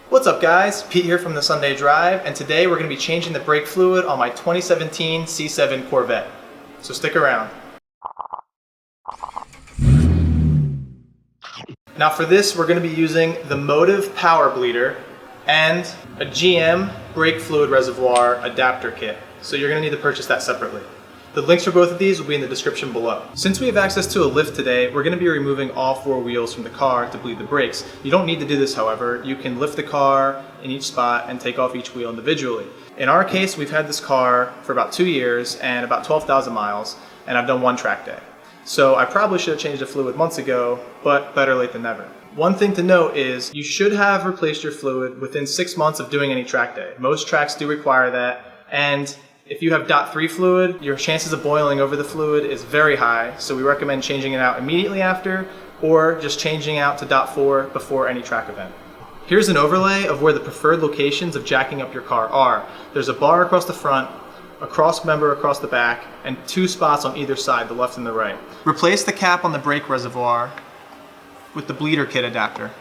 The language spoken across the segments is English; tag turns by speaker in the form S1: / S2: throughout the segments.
S1: What's up guys, Pete here from the Sundae Drive, and today we're going to be changing the brake fluid on my 2017 C7 Corvette. So stick around. Now for this we're going to be using the Motive Power Bleeder and a GM brake fluid reservoir adapter kit. So you're going to need to purchase that separately. The links for both of these will be in the description below. Since we have access to a lift today, we're going to be removing all four wheels from the car to bleed the brakes. You don't need to do this, however. You can lift the car in each spot and take off each wheel individually. In our case, we've had this car for about 2 years and about 12,000 miles, and I've done one track day. So I probably should have changed the fluid months ago, but better late than never. One thing to note is you should have replaced your fluid within 6 months of doing any track day. Most tracks do require that, and if you have DOT3 fluid, your chances of boiling over the fluid is very high, so we recommend changing it out immediately after, or just changing out to DOT4 before any track event. Here's an overlay of where the preferred locations of jacking up your car are. There's a bar across the front, a cross member across the back, and 2 spots on either side, the left and the right. Replace the cap on the brake reservoir with the bleeder kit adapter.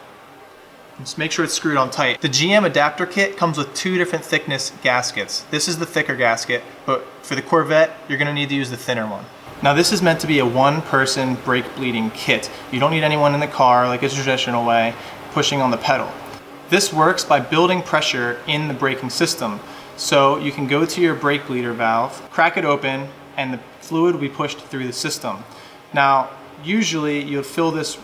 S1: Just make sure it's screwed on tight. The GM adapter kit comes with 2 different thickness gaskets. This is the thicker gasket, but for the Corvette, you're gonna need to use the thinner one. Now this is meant to be a one-person brake bleeding kit. You don't need anyone in the car like a traditional way, pushing on the pedal. This works by building pressure in the braking system. So you can go to your brake bleeder valve, crack it open, and the fluid will be pushed through the system. Now, usually you'll fill this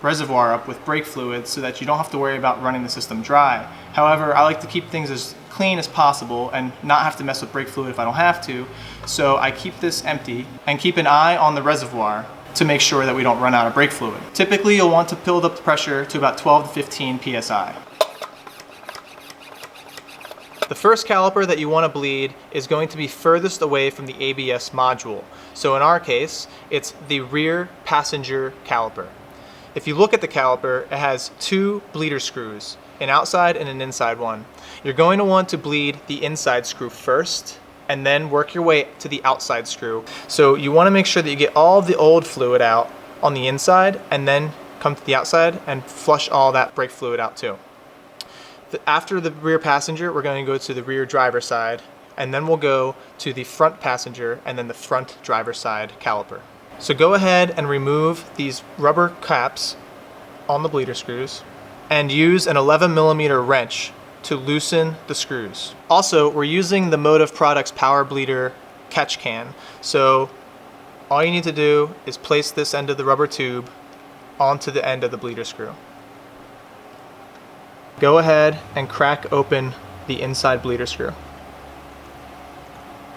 S1: reservoir up with brake fluid so that you don't have to worry about running the system dry. However, I like to keep things as clean as possible and not have to mess with brake fluid if I don't have to. So I keep this empty and keep an eye on the reservoir to make sure that we don't run out of brake fluid. Typically, you'll want to build up the pressure to about 12 to 15 psi. The first caliper that you want to bleed is going to be furthest away from the ABS module. So in our case, it's the rear passenger caliper. If you look at the caliper, it has 2 bleeder screws, an outside and an inside one. You're going to want to bleed the inside screw first and then work your way to the outside screw. So you want to make sure that you get all of the old fluid out on the inside and then come to the outside and flush all that brake fluid out too. After the rear passenger, we're going to go to the rear driver side, and then we'll go to the front passenger and then the front driver side caliper. So go ahead and remove these rubber caps on the bleeder screws and use an 11mm wrench to loosen the screws. Also, we're using the Motive Products Power Bleeder catch can. So all you need to do is place this end of the rubber tube onto the end of the bleeder screw. Go ahead and crack open the inside bleeder screw.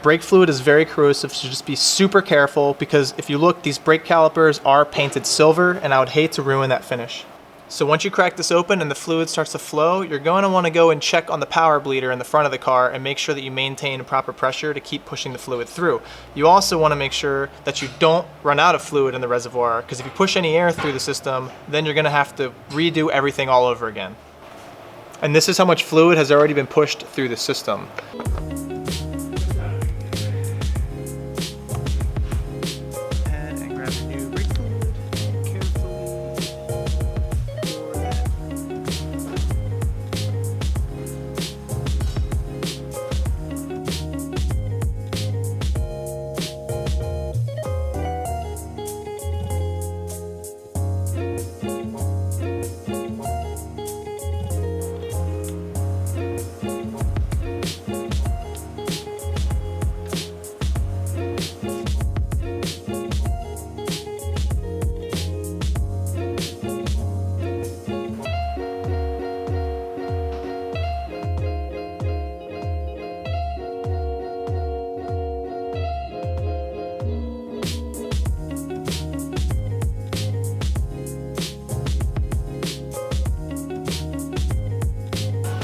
S1: Brake fluid is very corrosive, so just be super careful because if you look, these brake calipers are painted silver and I would hate to ruin that finish. So once you crack this open and the fluid starts to flow, you're going to want to go and check on the power bleeder in the front of the car and make sure that you maintain proper pressure to keep pushing the fluid through. You also want to make sure that you don't run out of fluid in the reservoir, because if you push any air through the system, then you're going to have to redo everything all over again. And this is how much fluid has already been pushed through the system.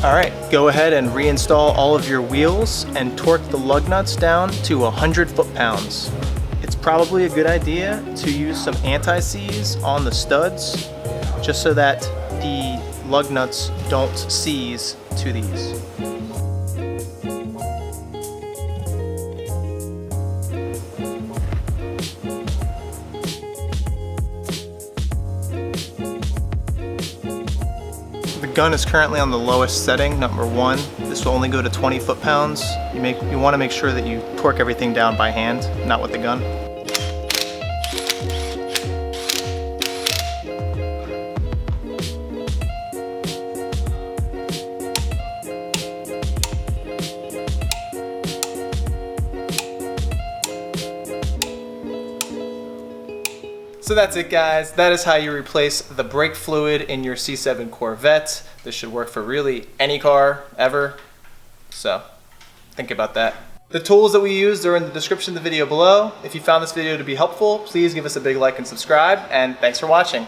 S1: All right, go ahead and reinstall all of your wheels and torque the lug nuts down to 100 foot-pounds. It's probably a good idea to use some anti-seize on the studs just so that the lug nuts don't seize to these. gun is currently on the lowest setting, number 1. This will only go to 20 foot-pounds. You want to make sure that you torque everything down by hand, not with the gun. So that's it, guys. That is how you replace the brake fluid in your C7 Corvette. This should work for really any car ever. So think about that. The tools that we used are in the description of the video below. If you found this video to be helpful, please give us a big like and subscribe, and thanks for watching.